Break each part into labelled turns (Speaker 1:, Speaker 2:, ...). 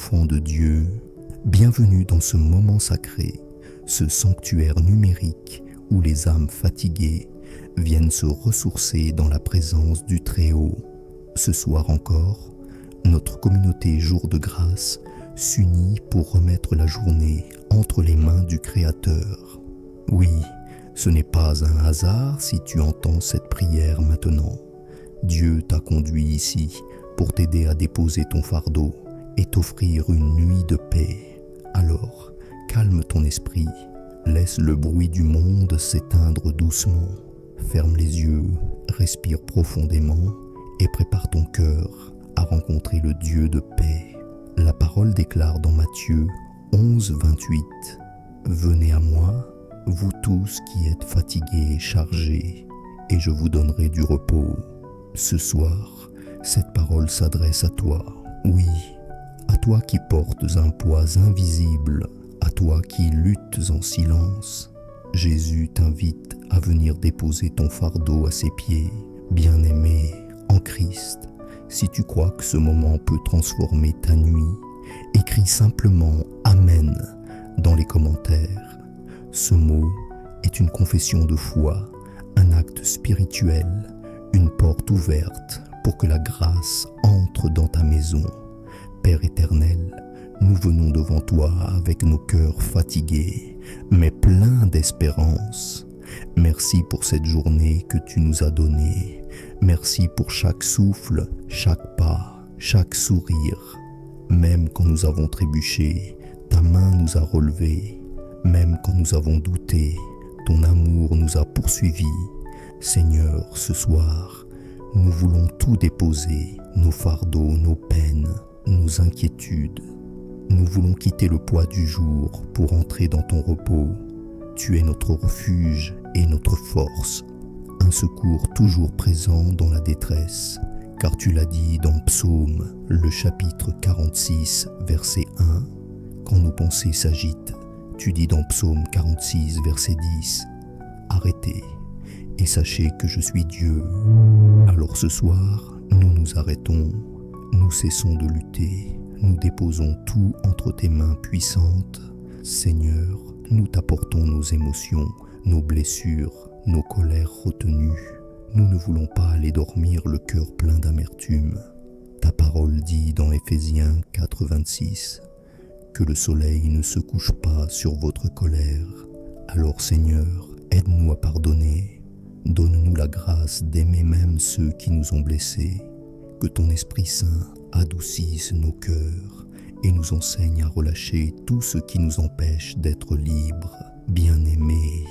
Speaker 1: enfants de Dieu, bienvenue dans ce moment sacré, ce sanctuaire numérique où les âmes fatiguées viennent se ressourcer dans la présence du Très-Haut. Ce soir encore, notre communauté Jour de Grâce s'unit pour remettre la journée entre les mains du Créateur. Oui, ce n'est pas un hasard si tu entends cette prière maintenant. Dieu t'a conduit ici pour t'aider à déposer ton fardeau et t'offrir une nuit de paix. Alors, calme ton esprit, laisse le bruit du monde s'éteindre doucement. Ferme les yeux, respire profondément et prépare ton cœur à rencontrer le Dieu de paix. La parole déclare dans Matthieu 11, 28 « Venez à moi, vous tous qui êtes fatigués et chargés, et je vous donnerai du repos. » Ce soir, cette parole s'adresse à toi, oui, à toi qui portes un poids invisible, à toi qui luttes en silence. Jésus t'invite à venir déposer ton fardeau à ses pieds. Bien-aimé en Christ, si tu crois que ce moment peut transformer ta nuit, écris simplement « Amen » dans les commentaires. Ce mot est une confession de foi, un acte spirituel, une porte ouverte pour que la grâce entre dans ta maison. Père éternel, nous venons devant toi avec nos cœurs fatigués, mais pleins d'espérance. Merci pour cette journée que tu nous as donnée. Merci pour chaque souffle, chaque pas, chaque sourire. Même quand nous avons trébuché, ta main nous a relevés. Même quand nous avons douté, ton amour nous a poursuivis. Seigneur, ce soir, nous voulons tout déposer, nos fardeaux, nos peines, nos inquiétudes. Nous voulons quitter le poids du jour pour entrer dans ton repos. Tu es notre refuge et notre force, un secours toujours présent dans la détresse, car tu l'as dit dans Psaume, le chapitre 46, verset 1. Quand nos pensées s'agitent, tu dis dans Psaume 46, verset 10, « Arrêtez et sachez que je suis Dieu. » Alors ce soir, nous nous arrêtons, nous cessons de lutter, nous déposons tout entre tes mains puissantes. Seigneur, nous t'apportons nos émotions, nos blessures, nos colères retenues. Nous ne voulons pas aller dormir le cœur plein d'amertume. Ta parole dit dans Éphésiens 4, 26 que le soleil ne se couche pas sur votre colère. Alors Seigneur, aide-nous à pardonner. Donne-nous la grâce d'aimer même ceux qui nous ont blessés. Que ton Esprit Saint adoucisse nos cœurs et nous enseigne à relâcher tout ce qui nous empêche d'être libres. Bien-aimé,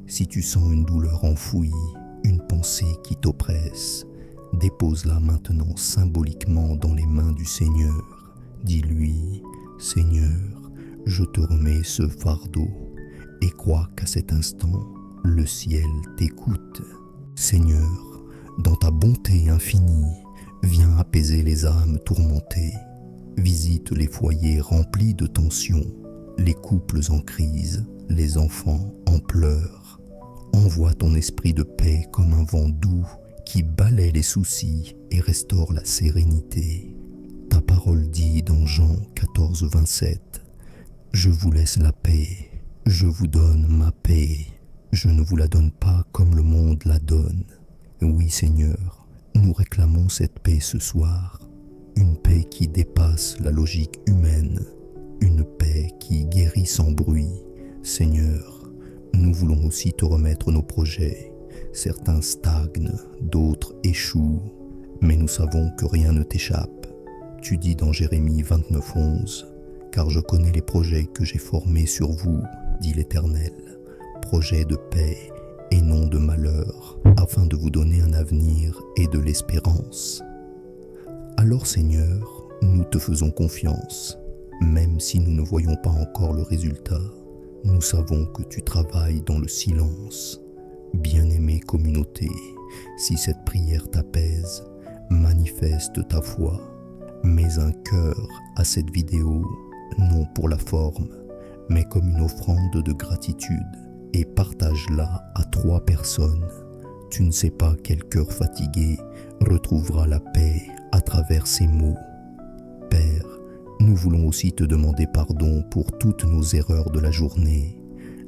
Speaker 1: si tu sens une douleur enfouie, une pensée qui t'oppresse, dépose-la maintenant symboliquement dans les mains du Seigneur. Dis-lui, Seigneur, je te remets ce fardeau et crois qu'à cet instant, le ciel t'écoute. Seigneur, dans ta bonté infinie, viens apaiser les âmes tourmentées. Visite les foyers remplis de tensions, les couples en crise, les enfants en pleurs. Envoie ton esprit de paix comme un vent doux qui balaie les soucis et restaure la sérénité. Ta parole dit dans Jean 14, 27, « Je vous laisse la paix, je vous donne ma paix. Je ne vous la donne pas comme le monde la donne. » Oui Seigneur, nous réclamons cette paix ce soir, une paix qui dépasse la logique humaine, une paix qui guérit sans bruit. Seigneur, nous voulons aussi te remettre nos projets. Certains stagnent, d'autres échouent, mais nous savons que rien ne t'échappe. Tu dis dans Jérémie 29, 11, « Car je connais les projets que j'ai formés sur vous, dit l'Éternel, projets de paix et non de malheur, afin de vous donner un avenir et de l'espérance. » Alors Seigneur, nous te faisons confiance, même si nous ne voyons pas encore le résultat. Nous savons que tu travailles dans le silence. Bien-aimée communauté, si cette prière t'apaise, manifeste ta foi. Mets un cœur à cette vidéo, non pour la forme, mais comme une offrande de gratitude, et partage-la à 3 personnes. Tu ne sais pas quel cœur fatigué retrouvera la paix à travers ces mots. Père, nous voulons aussi te demander pardon pour toutes nos erreurs de la journée,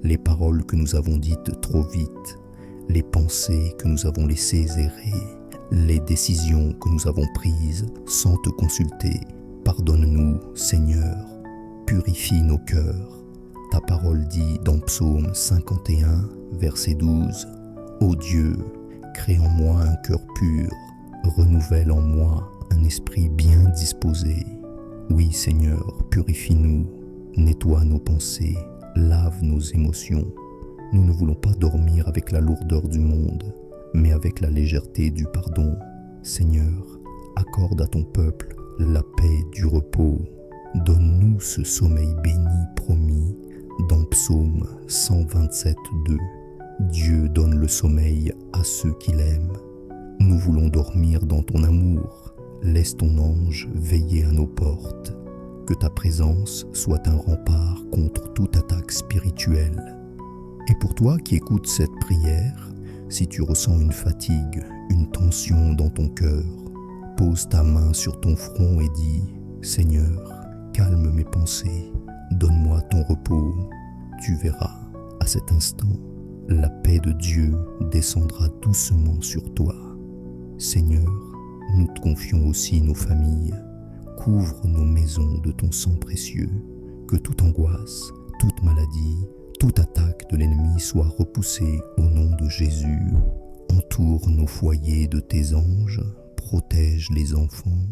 Speaker 1: les paroles que nous avons dites trop vite, les pensées que nous avons laissées errer, les décisions que nous avons prises sans te consulter. Pardonne-nous, Seigneur, purifie nos cœurs. Ta parole dit dans Psaume 51, verset 12, « Ô Dieu, crée en moi un cœur pur, renouvelle en moi un esprit bien disposé. » Oui, Seigneur, purifie-nous, nettoie nos pensées, lave nos émotions. Nous ne voulons pas dormir avec la lourdeur du monde, mais avec la légèreté du pardon. Seigneur, accorde à ton peuple la paix du repos. Donne-nous ce sommeil béni promis dans Psaume 127:2. Dieu donne le sommeil à ceux qui l'aiment. Nous voulons dormir dans ton amour. Laisse ton ange veiller à nos portes. Que ta présence soit un rempart contre toute attaque spirituelle. Et pour toi qui écoutes cette prière, si tu ressens une fatigue, une tension dans ton cœur, pose ta main sur ton front et dis « Seigneur, calme mes pensées, donne-moi ton repos. » Tu verras, à cet instant, la paix de Dieu descendra doucement sur toi. Seigneur, nous te confions aussi nos familles. Couvre nos maisons de ton sang précieux. Que toute angoisse, toute maladie, toute attaque de l'ennemi soit repoussée au nom de Jésus. Entoure nos foyers de tes anges. Protège les enfants.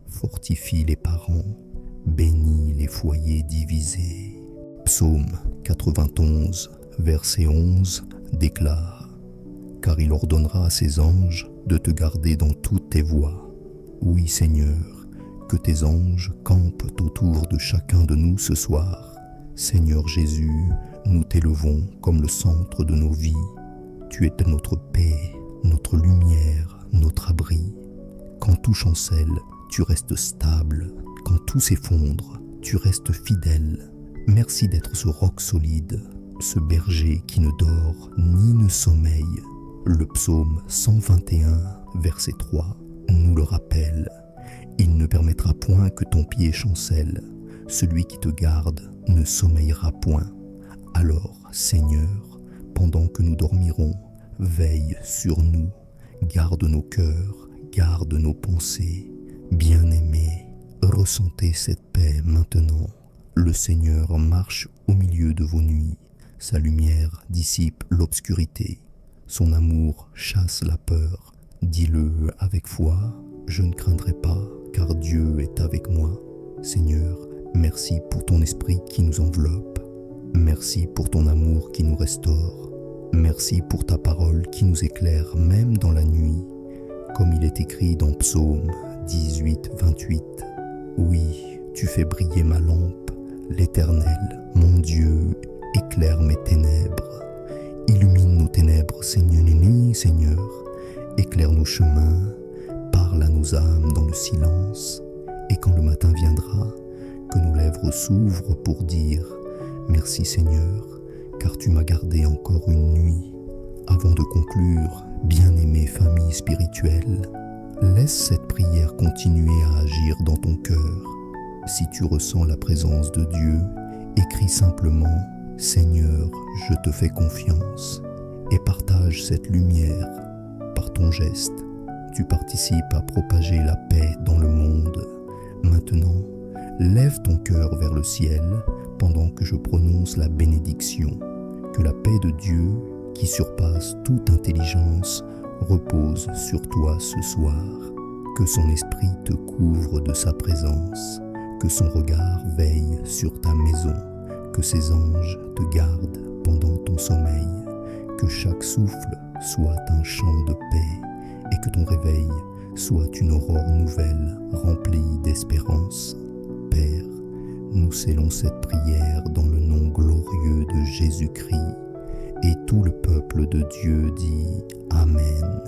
Speaker 1: Fortifie les parents. Bénis les foyers divisés. Psaume 91, verset 11 déclare « Car il ordonnera à ses anges de te garder dans toutes tes voies. Oui, Seigneur, que tes anges campent autour de chacun de nous ce soir. Seigneur Jésus, nous t'élevons comme le centre de nos vies. Tu es notre paix, notre lumière, notre abri. Quand tout chancelle, tu restes stable. Quand tout s'effondre, tu restes fidèle. Merci d'être ce roc solide, ce berger qui ne dort ni ne sommeille. Le psaume 121, verset 3, nous le rappelle. Il ne permettra point que ton pied chancelle. Celui qui te garde ne sommeillera point. Alors, Seigneur, pendant que nous dormirons, veille sur nous. Garde nos cœurs, garde nos pensées. Bien-aimés, ressentez cette paix maintenant. Le Seigneur marche au milieu de vos nuits. Sa lumière dissipe l'obscurité. Son amour chasse la peur. Dis-le avec foi, je ne craindrai pas, car Dieu est avec moi. Seigneur, merci pour ton esprit qui nous enveloppe. Merci pour ton amour qui nous restaure. Merci pour ta parole qui nous éclaire même dans la nuit. Comme il est écrit dans Psaume 18, 28. Oui, tu fais briller ma lampe, l'Éternel, mon Dieu, éclaire mes ténèbres. Illumine nos ténèbres, Seigneur, éclaire nos chemins, parle à nos âmes dans le silence, et quand le matin viendra, que nos lèvres s'ouvrent pour dire « Merci Seigneur, car tu m'as gardé encore une nuit. » Avant de conclure, bien-aimée famille spirituelle, laisse cette prière continuer à agir dans ton cœur. Si tu ressens la présence de Dieu, écris simplement « Seigneur, je te fais confiance » et partage cette lumière. Par ton geste, tu participes à propager la paix dans le monde. Maintenant, lève ton cœur vers le ciel pendant que je prononce la bénédiction. Que la paix de Dieu, qui surpasse toute intelligence, repose sur toi ce soir. Que son esprit te couvre de sa présence. Que son regard veille sur ta maison. Que ses anges te gardent pendant ton sommeil. Que chaque souffle soit un chant de paix et que ton réveil soit une aurore nouvelle remplie d'espérance. Père, nous scellons cette prière dans le nom glorieux de Jésus-Christ et tout le peuple de Dieu dit Amen.